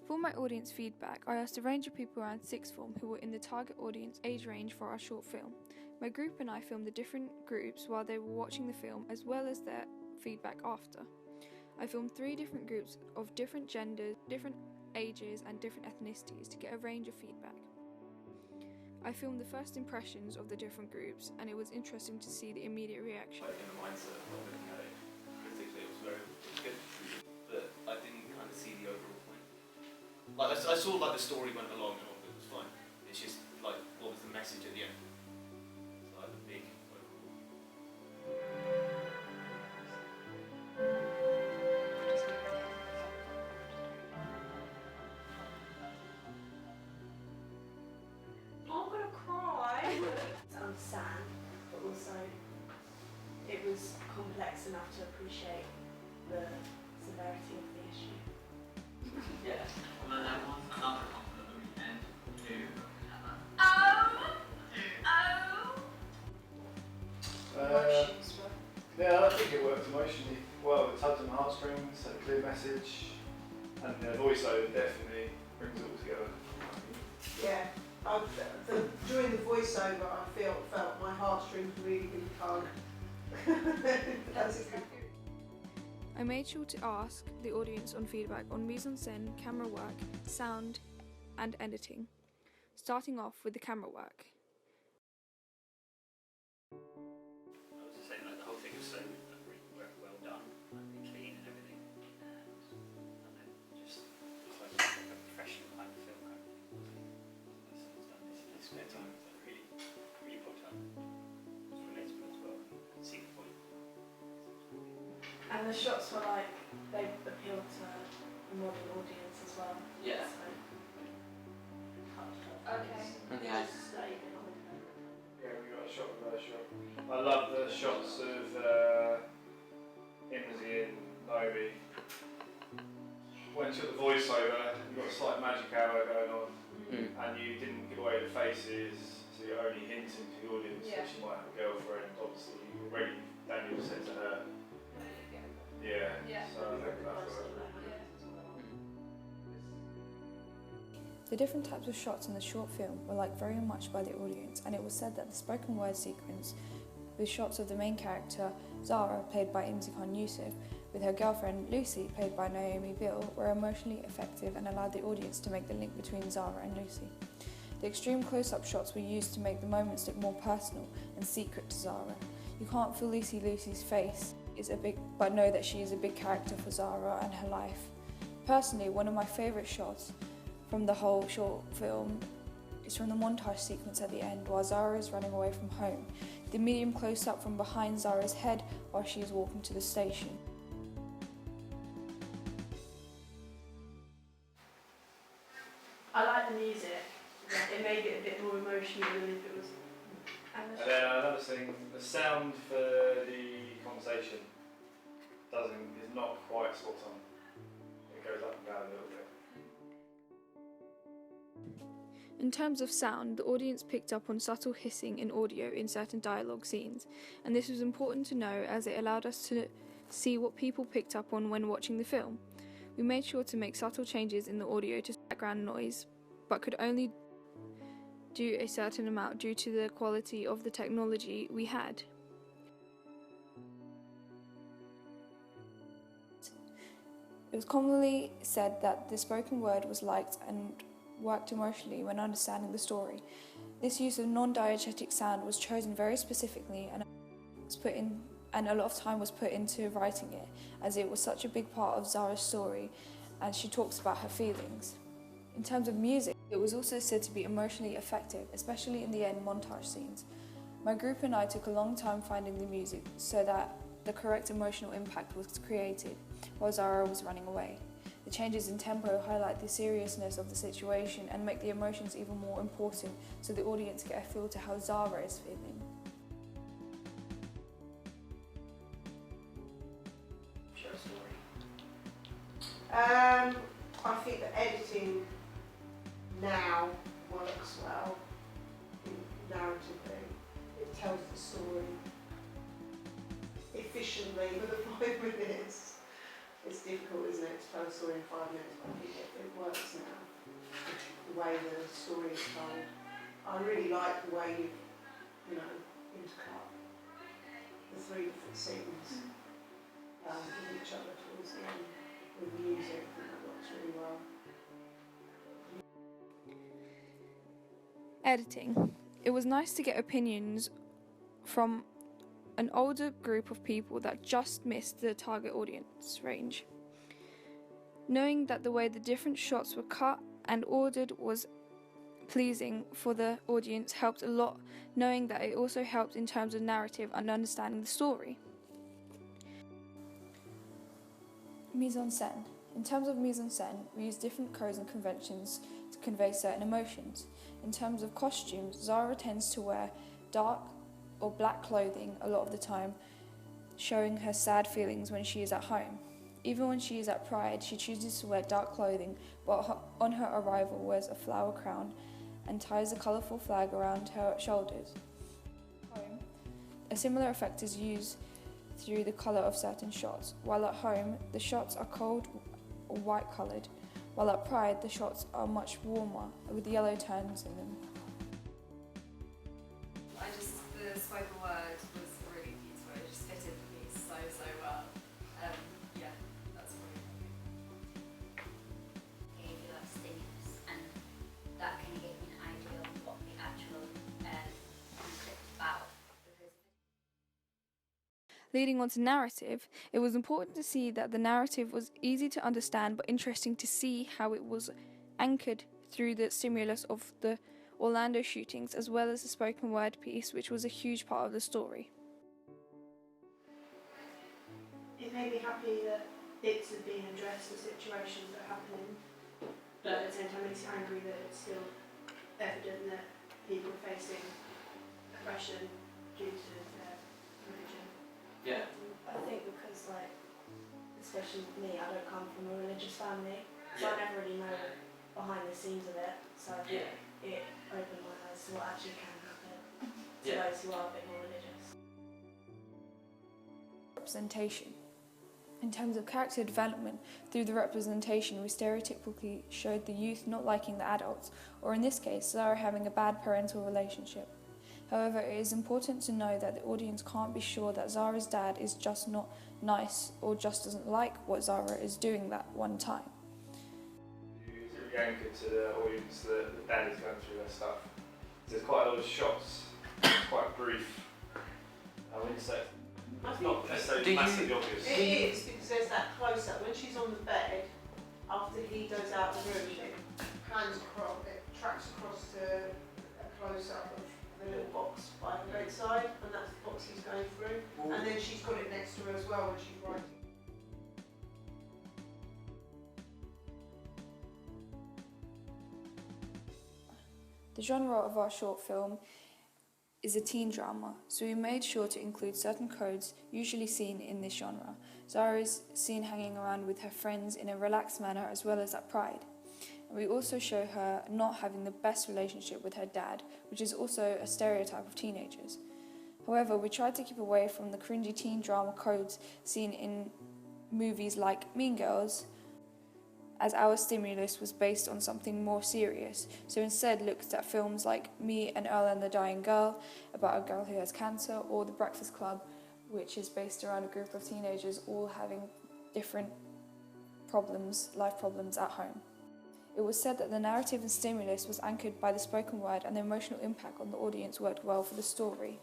For my audience feedback, I asked a range of people around sixth form who were in the target audience age range for our short film. My group and I filmed the different groups while they were watching the film, as well as their feedback after. I filmed 3 different groups of different genders, different ages and different ethnicities to get a range of feedback. I filmed the first impressions of the different groups, and it was interesting to see the immediate reaction. Like in the mindset of looking at it critically, it was good, but I didn't kind of see the overall point. Like I saw like the story went along and all, but it was fine. It's just like what was the message at the end? It's like the big overall. I'm gonna cry. To understand, but also it was complex enough to appreciate the severity of the issue. Yeah. And then there was another compliment at the end to Emotions were. Yeah, I think it worked emotionally well. It tugged on the heartstrings, had a clear message, and the voiceover definitely brings it all together. Yeah, during the voiceover I felt my heartstrings really being tugged. That's a good. I made sure to ask the audience on feedback on mise-en-scène, camera work, sound and editing, starting off with the camera work. I was just saying, like, the whole thing was so really well done, like really clean and everything, and just it's like a professional kind of film. Someone's done this in their spare time. It's like really well done. It's relatable as well. And see the point. And the shots were like, they appealed to a modern audience as well. Yeah. So, Okay. yeah. Yeah, we got a shot of Ursula. I love the shots of Imsy and Novi. When she got the voiceover, you got a slight magic hour going on, and you didn't give away the faces, so you're only hinting to the audience that she might have a girlfriend. Obviously, already Daniel said to her. Yeah. So I think that's what The different types of shots in the short film were liked very much by the audience, and it was said that the spoken word sequence with shots of the main character, Zara, played by Imzi Khan Yusuf, with her girlfriend, Lucy, played by Naomi Bill, were emotionally effective and allowed the audience to make the link between Zara and Lucy. The extreme close-up shots were used to make the moments look more personal and secret to Zara. You can't feel Lucy's face, but know that she is a big character for Zara and her life. Personally, one of my favourite shots from the whole short film is from the montage sequence at the end while Zara is running away from home. The medium close-up from behind Zara's head while she is walking to the station. I like the music. It made it a bit more emotional than if it was. And then another thing, the sound for the conversation is not quite spot on. It goes up and down a little bit. In terms of sound, the audience picked up on subtle hissing in audio in certain dialogue scenes, and this was important to know as it allowed us to see what people picked up on when watching the film. We made sure to make subtle changes in the audio to background noise, but could only do a certain amount due to the quality of the technology we had. It was commonly said that the spoken word was liked and worked emotionally when understanding the story. This use of non-diegetic sound was chosen very specifically and a lot of time was put into writing it, as it was such a big part of Zara's story and she talks about her feelings. In terms of music, it was also said to be emotionally effective, especially in the end montage scenes. My group and I took a long time finding the music so that the correct emotional impact was created while Zara was running away. The changes in tempo highlight the seriousness of the situation and make the emotions even more important so the audience get a feel to how Zara is feeling. Share a story. I think the editing now works well narratively. It tells the story efficiently for the 5 minutes. it's difficult, isn't it, to tell a story in 5 minutes, but I think it works now, the way the story is told. I really like the way you know, intercut the 3 different scenes with each other towards the end, with the music, I think that works really well. Editing. It was nice to get opinions from an older group of people that just missed the target audience range. Knowing that the way the different shots were cut and ordered was pleasing for the audience helped a lot, knowing that it also helped in terms of narrative and understanding the story. Mise-en-scène. In terms of mise-en-scène, we use different codes and conventions to convey certain emotions. In terms of costumes, Zara tends to wear dark or black clothing a lot of the time, showing her sad feelings when she is at home. Even when she is at Pride, she chooses to wear dark clothing, but on her arrival wears a flower crown and ties a colourful flag around her shoulders. Home, a similar effect is used through the colour of certain shots. While at home, the shots are cold or white coloured, while at Pride, the shots are much warmer with yellow tones in them. The spoken word was really beautiful. It just fitted me so well. Yeah, that's probably gave you that stimulus, and that kind of gave me an idea of what the actual conflict's about. Leading on to narrative, it was important to see that the narrative was easy to understand but interesting to see how it was anchored through the stimulus of the Orlando shootings as well as the spoken word piece, which was a huge part of the story. It made me happy that it's being addressed, the situations that are happening, but at the same time it makes you angry that it's still evident that people are facing oppression due to their religion. Yeah. I think because, like, especially me, I don't come from a religious family, so I never really know behind the scenes of it, so I think it opened my eyes to what actually can happen to those who are a bit more religious. Representation. In terms of character development, through the representation we stereotypically showed the youth not liking the adults, or in this case, Zara having a bad parental relationship. However, it is important to know that the audience can't be sure that Zara's dad is just not nice or just doesn't like what Zara is doing that one time. It's really anchored to the audience that the dad is going through their stuff. There's quite a lot of shots, it's quite brief. I wouldn't say it's not necessarily massively obvious. It is, because there's that close-up. When she's on the bed, after he goes out of the room, it pans across, it tracks across to a close-up of the little box by the bedside, and that's the box he's going through. And then she's got it next to her as well when she's writing. The genre of our short film is a teen drama, so we made sure to include certain codes usually seen in this genre. Zara is seen hanging around with her friends in a relaxed manner as well as at Pride. And we also show her not having the best relationship with her dad, which is also a stereotype of teenagers. However, we tried to keep away from the cringy teen drama codes seen in movies like Mean Girls, as our stimulus was based on something more serious, so instead looked at films like Me and Earl and the Dying Girl, about a girl who has cancer, or The Breakfast Club, which is based around a group of teenagers all having different problems, life problems at home. It was said that the narrative and stimulus was anchored by the spoken word, and the emotional impact on the audience worked well for the story.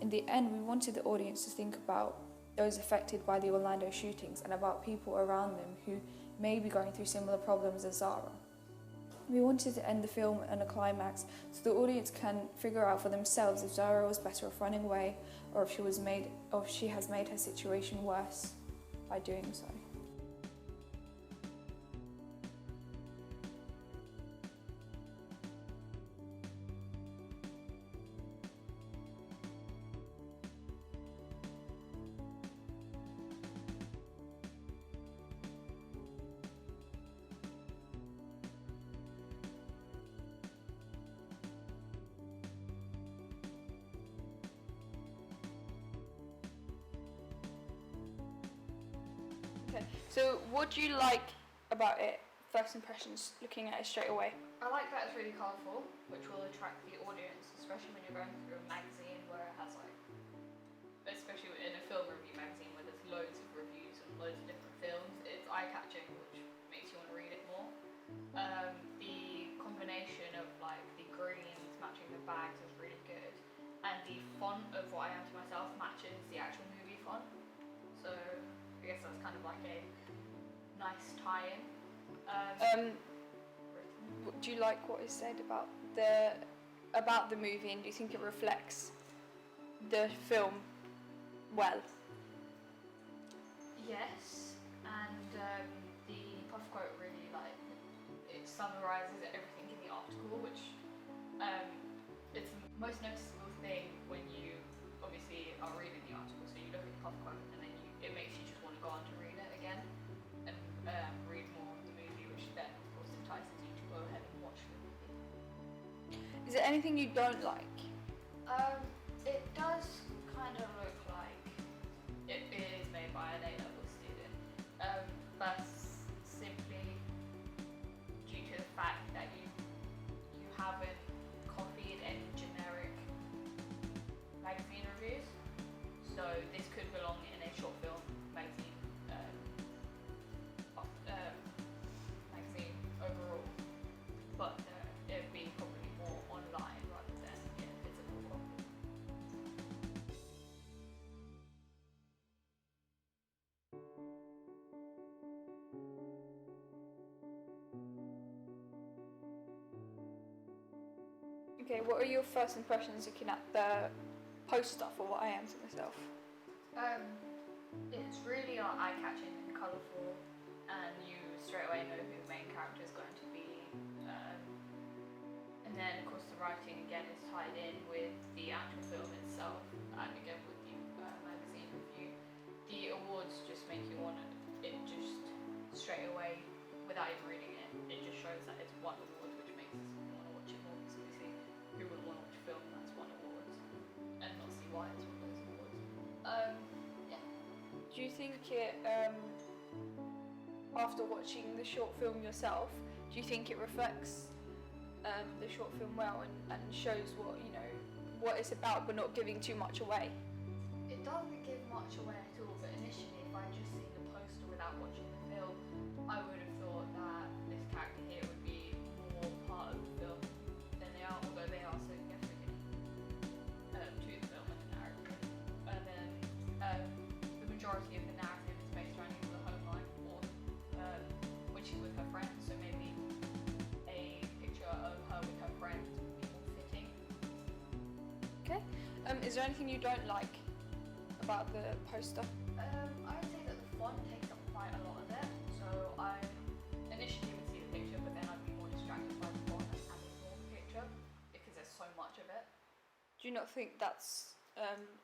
In the end, we wanted the audience to think about those affected by the Orlando shootings and about people around them who may be going through similar problems as Zara. We wanted to end the film on a climax so the audience can figure out for themselves if Zara was better off running away or if she has made her situation worse by doing so. Okay, So, what do you like about it? First impressions, looking at it straight away. I like that it's really colourful, which will attract the audience, especially when you're going through a magazine where it has like, especially in a film review magazine where there's loads of reviews and loads of different films. It's eye-catching, which makes you want to read it more. The combination of like the greens matching the bags is really good, and the font of What I Am to Myself matches the actual movie font. So I guess that's kind of like a nice tie-in. Do you like what is said about the movie, and do you think it reflects the film well? Yes, and the puff quote really like it summarises everything in the article, which it's the most noticeable thing when you obviously are reading the article. So you look at the puff quote and then it makes you just want to go on to read it again and read more of the movie, which then of course entices you to go ahead and watch the movie. Is there anything you don't like? It does kind of look like it is made by an A-level student, but simply due to the fact that you haven't copied any generic magazine reviews. So this could belong in a short film magazine magazine overall, but it would be probably more online rather than in a physical copy. Okay, what are your first impressions looking at the poster for What I Am to Myself? It's really eye-catching and colourful, and you straight away know who the main character is going to be. And then, of course, the writing again is tied in with the actual film itself, and again with the magazine review. The awards just make you want it just straight away, without even reading it. It just shows that it's won awards, which makes you want to watch it more. Because obviously, who would want to watch a film that's won awards and not see why it's won those awards? Yeah. Do you think it, after watching the short film yourself, do you think it reflects the short film well and shows what it's about, but not giving too much away? It doesn't give much away at all, but initially if I'd just seen the poster without watching the film, I would have thought that this character here would be more part of the film than they are, although they are significant to the film and the narrative. And then the majority of the narrative is based around either the home life or when she's with her friends, so maybe a picture of her with her friends would be more fitting. Okay. Is there anything you don't like about the poster? I would say that the font takes up quite a lot of it. So I initially would see the picture, but then I'd be more distracted by the font and ignore the picture because there's so much of it. Do you not think that's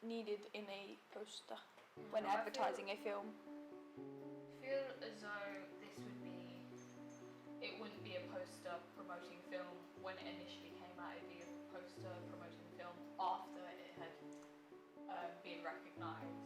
needed in a poster when No, advertising a film? I feel as though it wouldn't be a poster promoting film when it initially came out. It'd be a poster promoting the film after it had been recognised